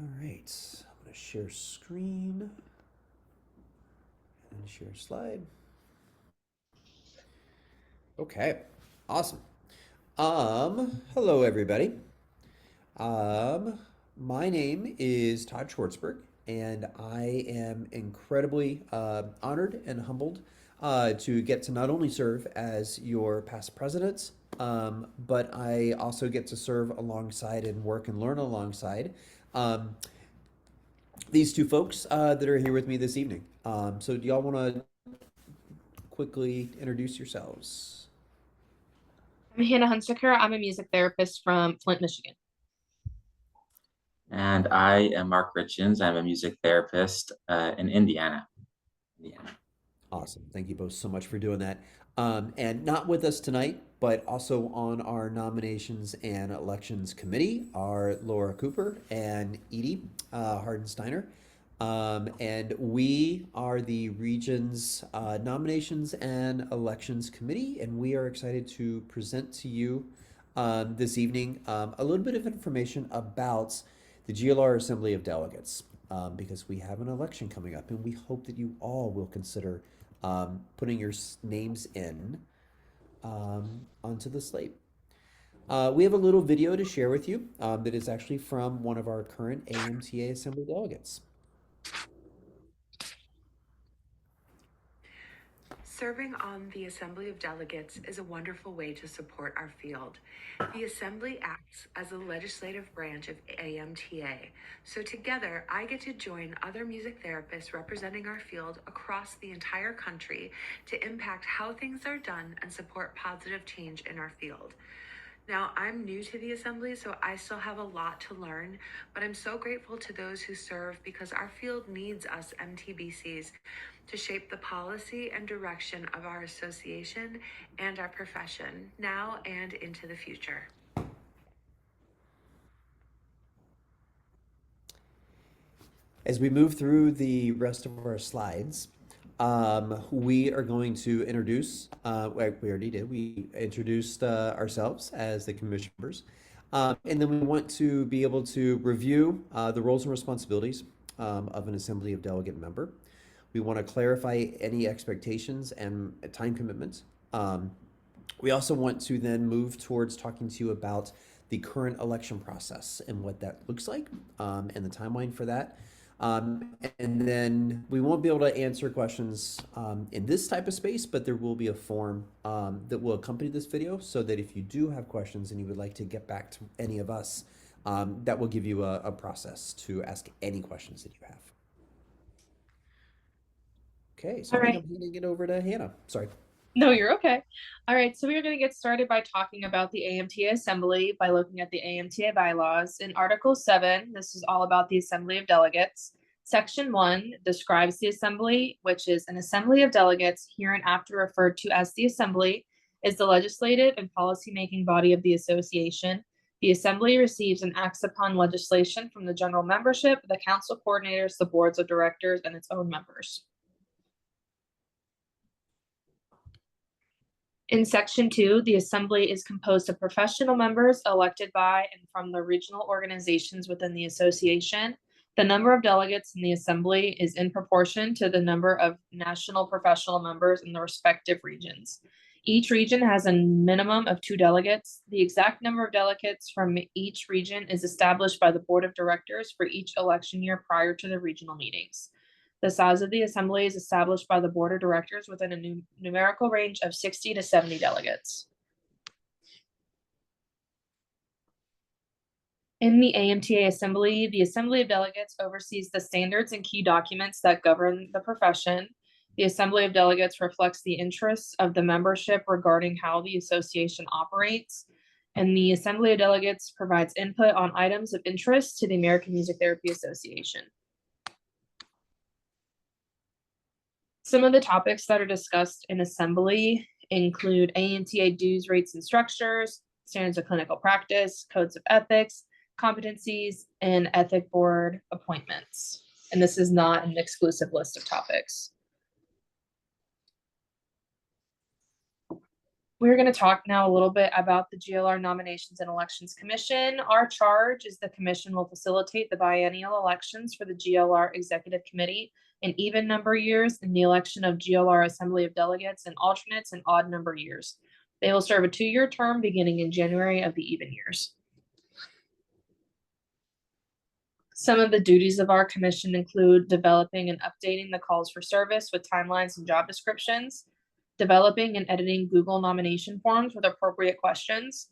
All right, I'm going to share screen and share slide. Okay, awesome. Hello everybody. Um, my name is Todd Schwartzberg, and I am incredibly honored and humbled to get to not only serve as your past president, but I also get to serve alongside and work and learn alongside um, these two folks that are here with me this evening. So, do y'all want to quickly introduce yourselves? I'm Hannah Hunsaker. I'm a music therapist from Flint, Michigan. And I am Mark Richens. I'm a music therapist in Indiana. Awesome. Thank you both so much for doing that. And not with us tonight, but also on our nominations and elections committee are Laura Cooper and Edie Hardensteiner. And we are the region's nominations and elections committee, and we are excited to present to you this evening a little bit of information about the GLR Assembly of Delegates. Because we have an election coming up, and we hope that you all will consider putting your names in onto the slate. We have a little video to share with you that is actually from one of our current AMTA Assembly delegates. Serving on the Assembly of Delegates is a wonderful way to support our field. The Assembly acts as a legislative branch of AMTA, so together I get to join other music therapists representing our field across the entire country to impact how things are done and support positive change in our field. Now, I'm new to the Assembly, so I still have a lot to learn, but I'm so grateful to those who serve because our field needs us MTBCs to shape the policy and direction of our association and our profession now and into the future. As we move through the rest of our slides, we are going to introduce, we already did, we introduced ourselves as the commission members. And then we want to be able to review the roles and responsibilities of an Assembly of Delegate member. We want to clarify any expectations and time commitments. We also want to then move towards talking to you about the current election process and what that looks like and the timeline for that. And then we won't be able to answer questions in this type of space, but there will be a form that will accompany this video so that if you do have questions and you would like to get back to any of us, that will give you a process to ask any questions that you have. Okay, so I think I'm handing it over to Hannah. Sorry. No, you're okay. All right, so we are going to get started by talking about the AMTA Assembly by looking at the AMTA bylaws. In Article 7, this is all about the Assembly of Delegates. Section 1 describes the Assembly, which is an Assembly of Delegates, hereinafter referred to as the Assembly, is the legislative and policy-making body of the association. The Assembly receives and acts upon legislation from the general membership, the council coordinators, the boards of directors, and its own members. In Section 2, the Assembly is composed of professional members elected by and from the regional organizations within the association. The number of delegates in the Assembly is in proportion to the number of national professional members in the respective regions. Each region has a minimum of 2 delegates. The exact number of delegates from each region is established by the Board of Directors for each election year prior to the regional meetings. The size of the Assembly is established by the Board of Directors within a numerical range of 60 to 70 delegates. In the AMTA Assembly, the Assembly of Delegates oversees the standards and key documents that govern the profession. The Assembly of Delegates reflects the interests of the membership regarding how the association operates, and the Assembly of Delegates provides input on items of interest to the American Music Therapy Association. Some of the topics that are discussed in Assembly include AMTA dues, rates, and structures, standards of clinical practice, codes of ethics, competencies, and ethic board appointments. And this is not an exclusive list of topics. We're going to talk now a little bit about the GLR Nominations and Elections Commission. Our charge is the commission will facilitate the biennial elections for the GLR Executive Committee in even number years and the election of GLR Assembly of Delegates and alternates in odd number years. They will serve a 2-year term beginning in January of the even years. Some of the duties of our commission include developing and updating the calls for service with timelines and job descriptions, developing and editing Google nomination forms with appropriate questions,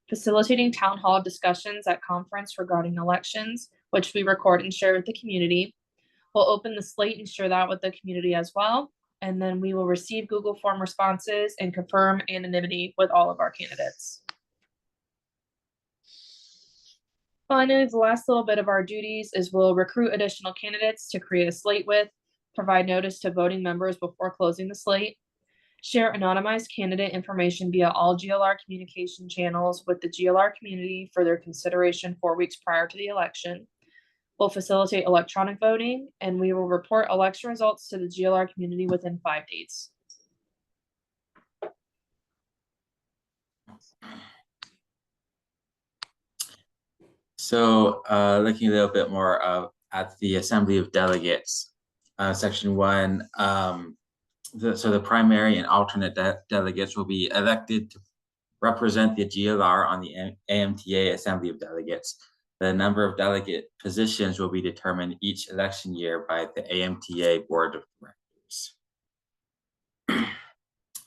facilitating town hall discussions at conference regarding elections, which we record and share with the community. We'll open the slate and share that with the community as well. And then we will receive Google form responses and confirm anonymity with all of our candidates. Finally, the last little bit of our duties is we'll recruit additional candidates to create a slate with, provide notice to voting members before closing the slate, share anonymized candidate information via all GLR communication channels with the GLR community for their consideration 4 weeks prior to the election. We'll facilitate electronic voting, and we will report election results to the GLR community within 5 days. So looking a little bit more at the Assembly of Delegates, Section 1, so the primary and alternate delegates will be elected to represent the GLR on the AMTA Assembly of Delegates. The number of delegate positions will be determined each election year by the AMTA Board of Directors.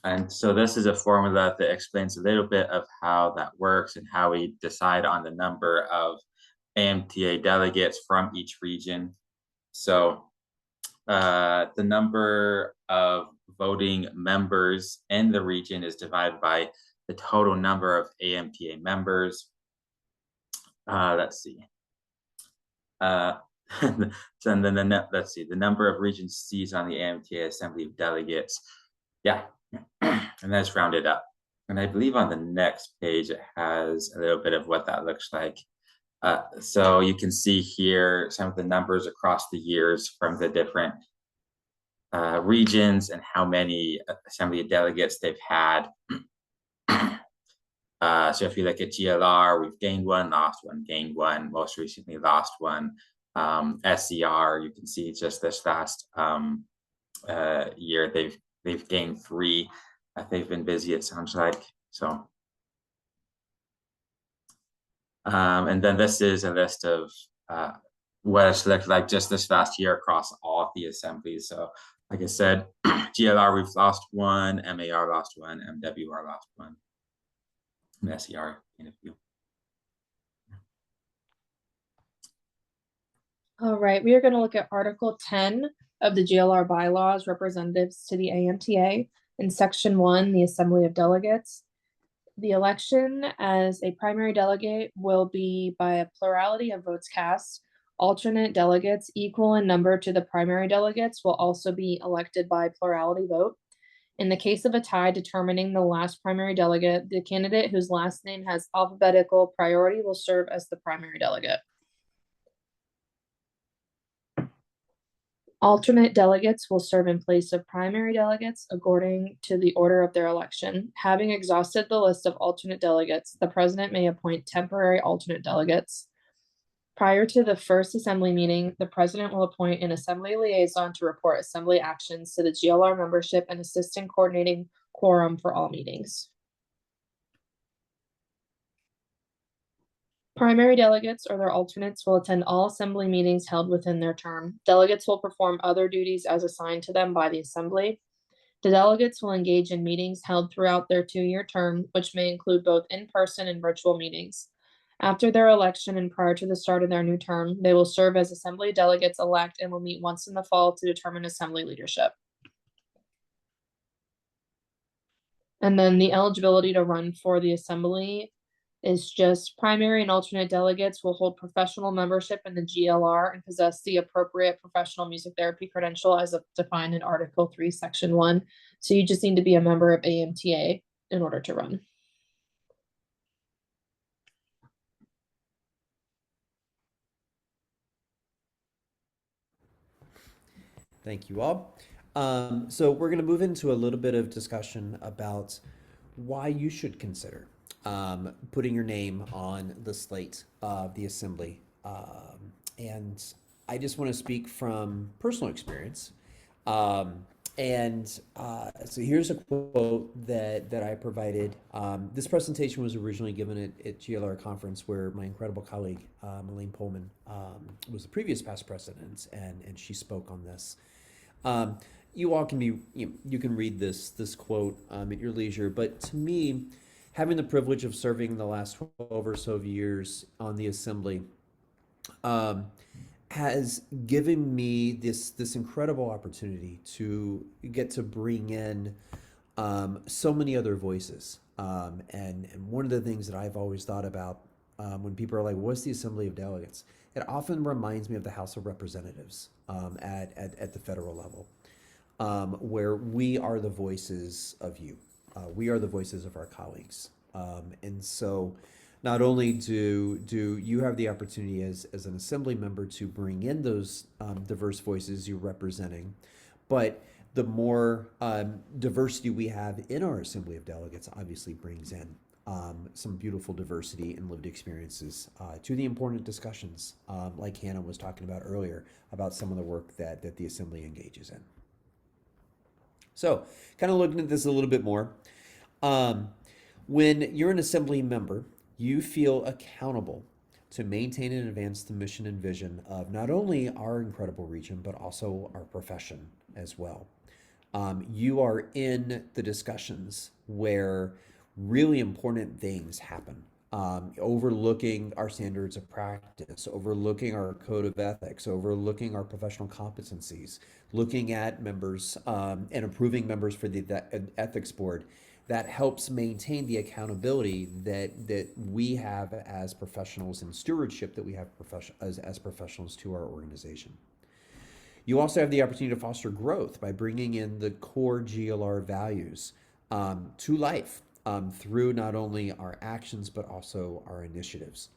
And so this is a formula that explains a little bit of how that works and how we decide on the number of AMTA delegates from each region. So the number of voting members in the region is divided by the total number of AMTA members. Let's see. So then let's see, the number of region seats on the AMTA Assembly of Delegates. Yeah, and that's rounded up. And I believe on the next page, it has a little bit of what that looks like. So you can see here some of the numbers across the years from the different regions and how many Assembly of Delegates they've had. So if you look at GLR, we've gained one, lost one, gained one, most recently lost one. SCR, you can see just this last year, they've gained 3. They've been busy, it sounds like. So, and then this is a list of what it's looked like just this last year across all of the assemblies. So, like I said, GLR, we've lost 1, MAR lost 1, MWR lost 1, and SCR in a few. All right, we are going to look at Article 10 of the GLR bylaws, representatives to the AMTA. In Section 1, the Assembly of Delegates. The election as a primary delegate will be by a plurality of votes cast. Alternate delegates equal in number to the primary delegates will also be elected by plurality vote. In the case of a tie determining the last primary delegate, the candidate whose last name has alphabetical priority will serve as the primary delegate. Alternate delegates will serve in place of primary delegates according to the order of their election. Having exhausted the list of alternate delegates, the president may appoint temporary alternate delegates. Prior to the first assembly meeting, the president will appoint an assembly liaison to report assembly actions to the GLR membership and assist in coordinating quorum for all meetings. Primary delegates or their alternates will attend all assembly meetings held within their term. Delegates will perform other duties as assigned to them by the assembly. The delegates will engage in meetings held throughout their 2-year term, which may include both in-person and virtual meetings. After their election and prior to the start of their new term, they will serve as assembly delegates elect and will meet once in the fall to determine assembly leadership. And then the eligibility to run for the assembly is just primary and alternate delegates will hold professional membership in the GLR and possess the appropriate professional music therapy credential as defined in Article 3, Section 1. So you just need to be a member of AMTA in order to run. Thank you all. So we're going to move into a little bit of discussion about why you should consider putting your name on the slate of the assembly. And I just want to speak from personal experience. Um, so here's a quote that I provided. This presentation was originally given at GLR conference where my incredible colleague, Elaine Pullman, was the previous past president, and she spoke on this. You all can you can read this quote at your leisure, but to me, having the privilege of serving the last 12 or so of years on the assembly, um, has given me this incredible opportunity to get to bring in so many other voices. And one of the things that I've always thought about when people are like, "What's the Assembly of Delegates?" It often reminds me of the House of Representatives at the federal level, where we are the voices of you. We are the voices of our colleagues. And so not only do you have the opportunity as an assembly member to bring in those diverse voices you're representing, but the more diversity we have in our Assembly of Delegates obviously brings in some beautiful diversity and lived experiences to the important discussions, like Hannah was talking about earlier, about some of the work that the Assembly engages in. So, kind of looking at this a little bit more, when you're an Assembly member, you feel accountable to maintain and advance the mission and vision of not only our incredible region, but also our profession as well. You are in the discussions where really important things happen. Overlooking our standards of practice, overlooking our code of ethics, overlooking our professional competencies, looking at members and approving members for the ethics board. That helps maintain the accountability that we have as professionals and stewardship that we have as professionals to our organization. You also have the opportunity to foster growth by bringing in the core GLR values to life through not only our actions, but also our initiatives.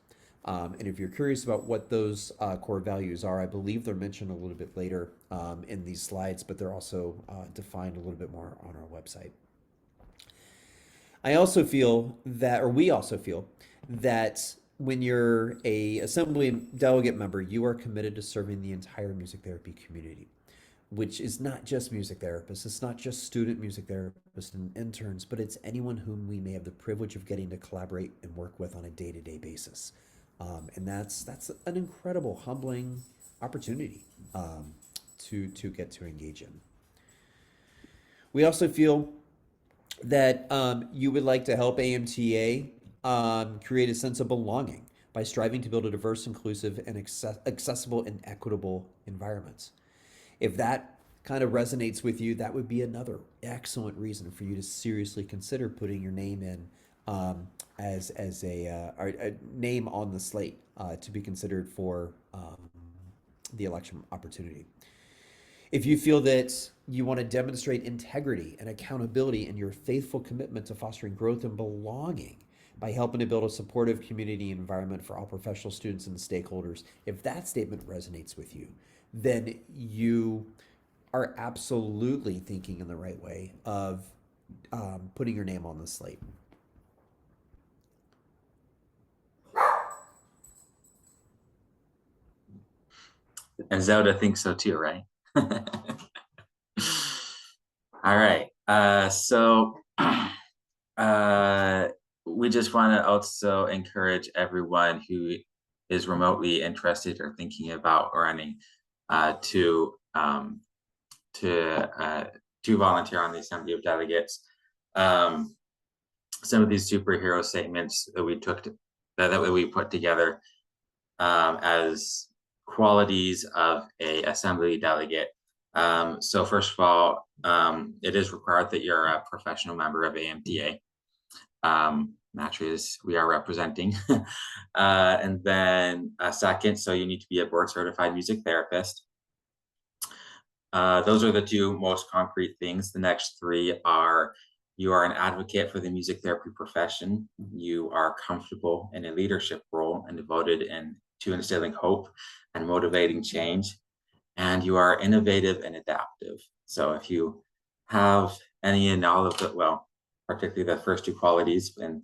And if you're curious about what those core values are, I believe they're mentioned a little bit later in these slides, but they're also defined a little bit more on our website. I also feel that, or we also feel that when you're a assembly delegate member, you are committed to serving the entire music therapy community, which is not just music therapists. It's not just student music therapists and interns, but it's anyone whom we may have the privilege of getting to collaborate and work with on a day-to-day basis. And that's an incredible, humbling opportunity to get to engage in. We also feel that you would like to help AMTA create a sense of belonging by striving to build a diverse, inclusive, and accessible and equitable environment. If that kind of resonates with you, that would be another excellent reason for you to seriously consider putting your name in as a name on the slate to be considered for the election opportunity. If you feel that you want to demonstrate integrity and accountability in your faithful commitment to fostering growth and belonging by helping to build a supportive community environment for all professional students and stakeholders, if that statement resonates with you, then you are absolutely thinking in the right way of putting your name on the slate. And Zelda thinks so too, right? All right. So we just want to also encourage everyone who is remotely interested or thinking about running to volunteer on the Assembly of Delegates. Some of these superhero statements that we took that we put together as qualities of a assembly delegate. So first of all, it is required that you're a professional member of AMTA. Naturally, as we are representing. And then second, so you need to be a board certified music therapist. Those are the two most concrete things. The next three are: you are an advocate for the music therapy profession. You are comfortable in a leadership role and devoted to instilling hope and motivating change. And you are innovative and adaptive. So if you have any and all of the, well, particularly the first two qualities, and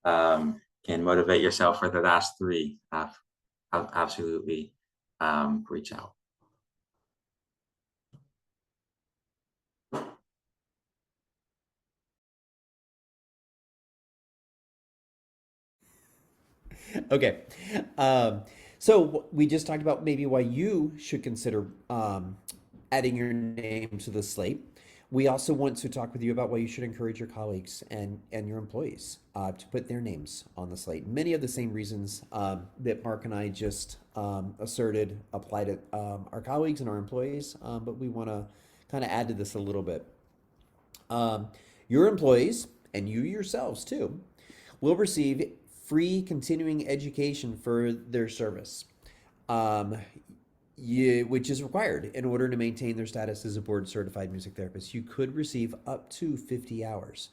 can motivate yourself for the last three. Absolutely reach out. Okay. So we just talked about maybe why you should consider adding your name to the slate. We also want to talk with you about why you should encourage your colleagues and your employees to put their names on the slate. Many of the same reasons that Mark and I just asserted apply to our colleagues and our employees, but we want to kind of add to this a little bit. Your employees, and you yourselves too, will receive free continuing education for their service, which is required in order to maintain their status as a board certified music therapist. You could receive up to 50 hours.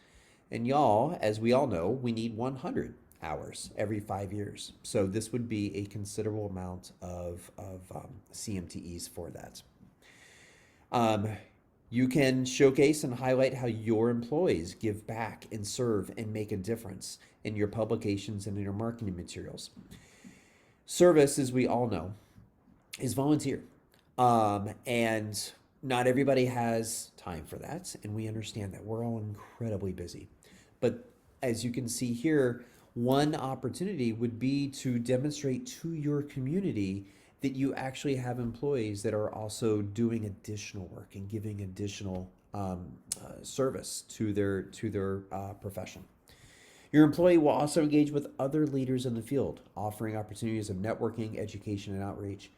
And y'all, as we all know, we need 100 hours every 5 years. So this would be a considerable amount of CMTEs for that. You can showcase and highlight how your employees give back and serve and make a difference in your publications and in your marketing materials. Service, as we all know, is volunteer. And not everybody has time for that. And we understand that we're all incredibly busy. But as you can see here, one opportunity would be to demonstrate to your community that you actually have employees that are also doing additional work and giving additional service to their profession. Your employee will also engage with other leaders in the field, offering opportunities of networking, education, and outreach.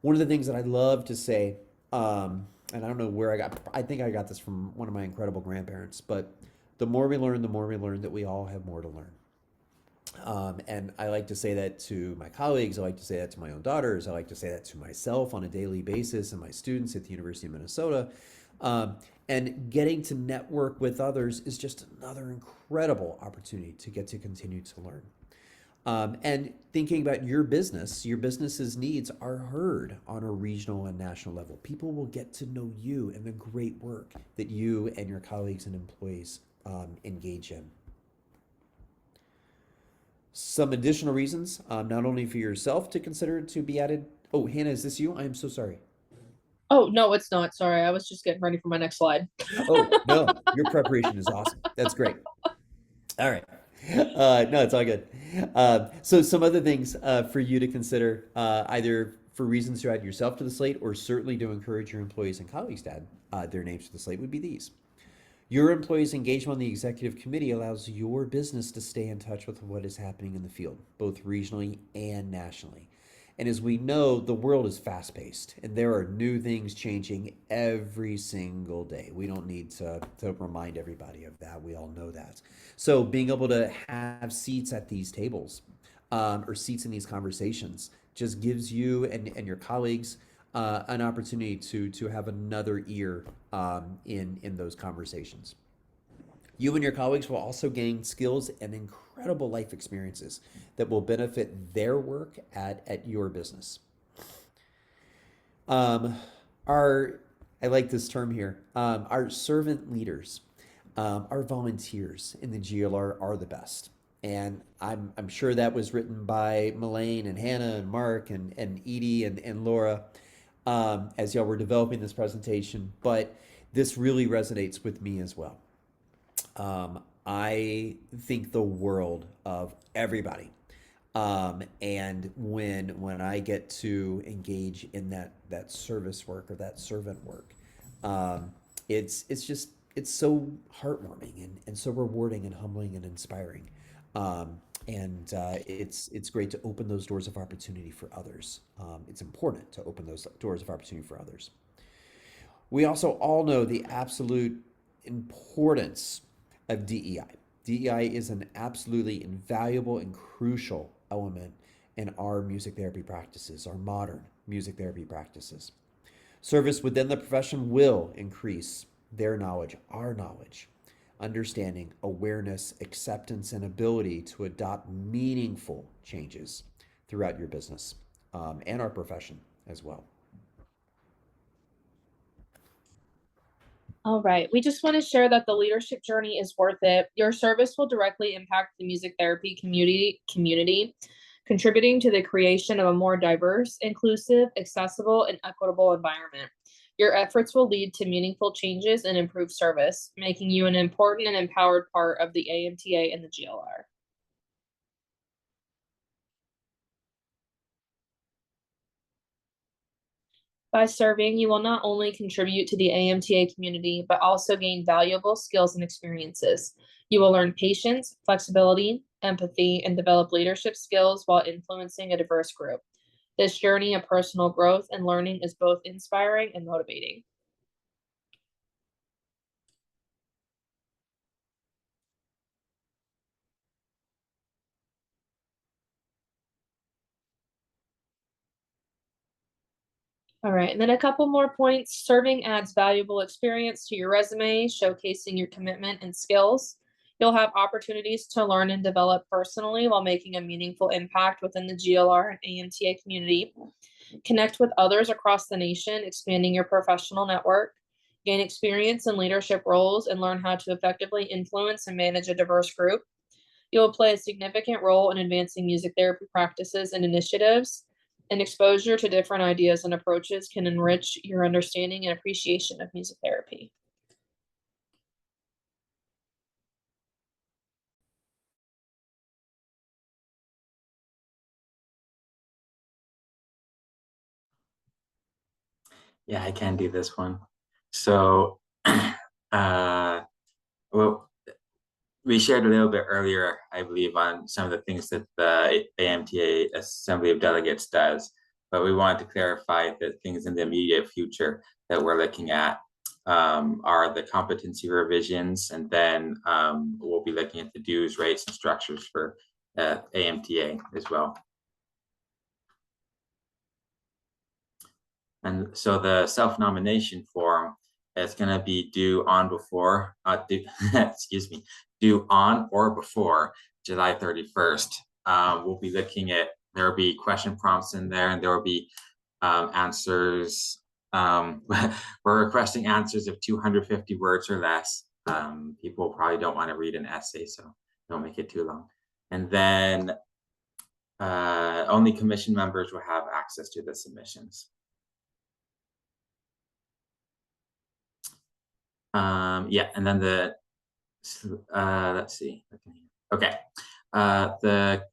One of the things that I love to say, and I don't know where I think I got this from one of my incredible grandparents, but the more we learn that we all have more to learn. And I like to say that to my colleagues. I like to say that to my own daughters. I like to say that to myself on a daily basis and my students at the University of Minnesota. And getting to network with others is just another incredible opportunity to get to continue to learn. And thinking about your business's needs are heard on a regional and national level. People will get to know you and the great work that you and your colleagues and employees engage in. Some additional reasons, not only for yourself to consider to be added. Oh, Hannah, is this you? I am so sorry. Oh, no, it's not. Sorry. I was just getting ready for my next slide. Oh, no, your preparation is awesome. That's great. All right. No, it's all good. So some other things for you to consider, either for reasons to add yourself to the slate or certainly to encourage your employees and colleagues to add their names to the slate would be these. Your employees' engagement on the executive committee allows your business to stay in touch with what is happening in the field, both regionally and nationally. And as we know, the world is fast paced and there are new things changing every single day. We don't need to remind everybody of that. We all know that. So being able to have seats at these tables or seats in these conversations just gives you and your colleagues an opportunity to have another ear in those conversations. You and your colleagues will also gain skills and incredible life experiences that will benefit their work at your business. I like this term here. Our servant leaders, our volunteers in the GLR are the best. And I'm sure that was written by Melaine and Hannah and Mark and Edie and Laura as y'all were developing this presentation, but this really resonates with me as well. I think the world of everybody. And when I get to engage in that service work or that servant work, it's so heartwarming and so rewarding and humbling and inspiring. It's great to open those doors of opportunity for others. It's important to open those doors of opportunity for others. We also all know the absolute importance of DEI. DEI is an absolutely invaluable and crucial element in our music therapy practices, our modern music therapy practices. Service within the profession will increase their knowledge, our knowledge, understanding, awareness, acceptance, and ability to adopt meaningful changes throughout your business and our profession as well. All right. We just want to share that the leadership journey is worth it. Your service will directly impact the music therapy community, contributing to the creation of a more diverse, inclusive, accessible, and equitable environment. Your efforts will lead to meaningful changes and improved service, making you an important and empowered part of the AMTA and the GLR. By serving, you will not only contribute to the AMTA community, but also gain valuable skills and experiences. You will learn patience, flexibility, empathy, and develop leadership skills while influencing a diverse group. This journey of personal growth and learning is both inspiring and motivating. All right, and then a couple more points. Serving adds valuable experience to your resume, showcasing your commitment and skills. You'll have opportunities to learn and develop personally while making a meaningful impact within the GLR and AMTA community. Connect with others across the nation, expanding your professional network. Gain experience in leadership roles and learn how to effectively influence and manage a diverse group. You will play a significant role in advancing music therapy practices and initiatives, and exposure to different ideas and approaches can enrich your understanding and appreciation of music therapy. Yeah, I can do this one. So, well, we shared a little bit earlier, I believe, on some of the things that the AMTA Assembly of Delegates does, but we wanted to clarify that things in the immediate future that we're looking at are the competency revisions, and then we'll be looking at the dues, rates, and structures for AMTA as well. And so the self-nomination form is going to be due on before, excuse me, due on or before July 31st. We'll be looking at, there will be question prompts in there, and there will be answers. We're requesting answers of 250 words or less. People probably don't want to read an essay, so don't make it too long. And then only commission members will have access to the submissions. Yeah, and then the let's see. Okay, the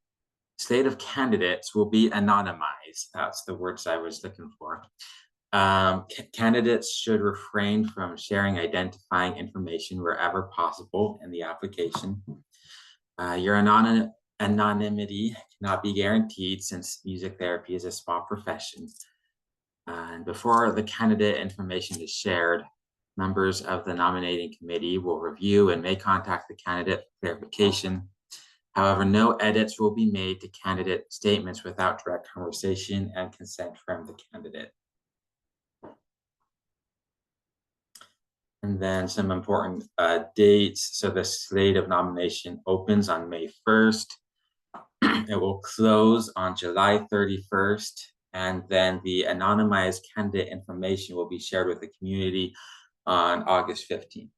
slate of candidates will be anonymized. That's the words I was looking for. Candidates should refrain from sharing identifying information wherever possible in the application. Your anonymity cannot be guaranteed since music therapy is a small profession. And before the candidate information is shared, members of the nominating committee will review and may contact the candidate for clarification. However, no edits will be made to candidate statements without direct conversation and consent from the candidate. And then some important dates. So the slate of nomination opens on May 1st. It will close on July 31st. And then the anonymized candidate information will be shared with the community on August 15th.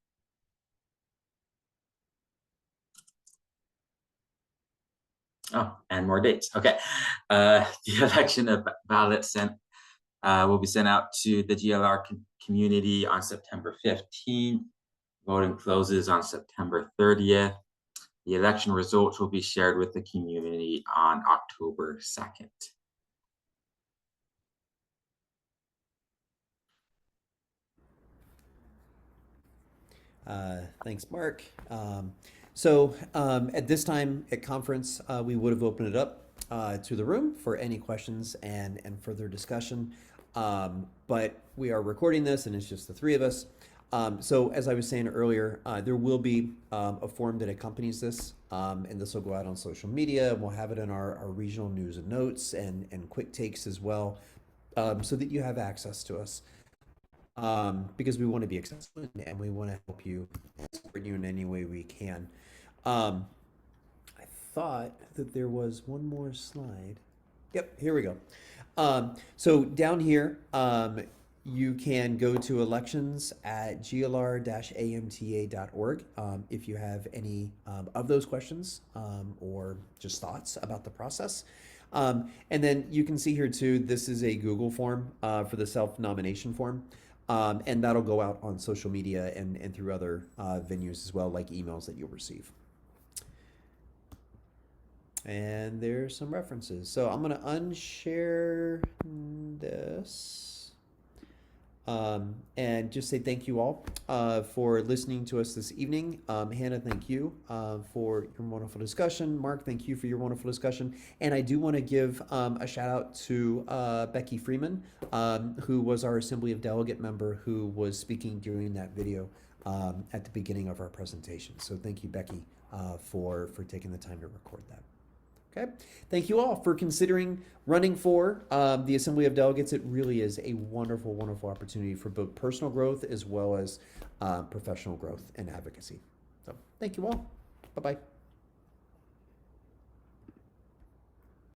Oh, and more dates. Okay. The election of ballots will be sent out to the GLR community on September 15th. Voting closes on September 30th. The election results will be shared with the community on October 2nd. Thanks, Mark. So at this time at conference, we would have opened it up to the room for any questions and further discussion. But we are recording this, and it's just the three of us. So as I was saying earlier, there will be a form that accompanies this, and this will go out on social media. We'll have it in our regional news and notes and quick takes as well, so that you have access to us. Because we want to be accessible and we want to help you, support you in any way we can. I thought that there was one more slide. Yep, here we go. So down here, You can go to elections at glr-amta.org if you have any of those questions or just thoughts about the process. And then you can see here too, this is a Google form for the self-nomination form. And that'll go out on social media and through other venues as well, like emails that you'll receive. And there's some references. So I'm going to unshare this. And just say thank you all for listening to us this evening. Hannah, thank you for your wonderful discussion. Mark, thank you for your wonderful discussion. And I do want to give a shout out to Becky Freeman, who was our Assembly of Delegate member who was speaking during that video at the beginning of our presentation. So thank you, Becky, for taking the time to record that. Okay. Thank you all for considering running for the Assembly of Delegates. It really is a wonderful, wonderful opportunity for both personal growth as well as professional growth and advocacy. So thank you all. Bye-bye.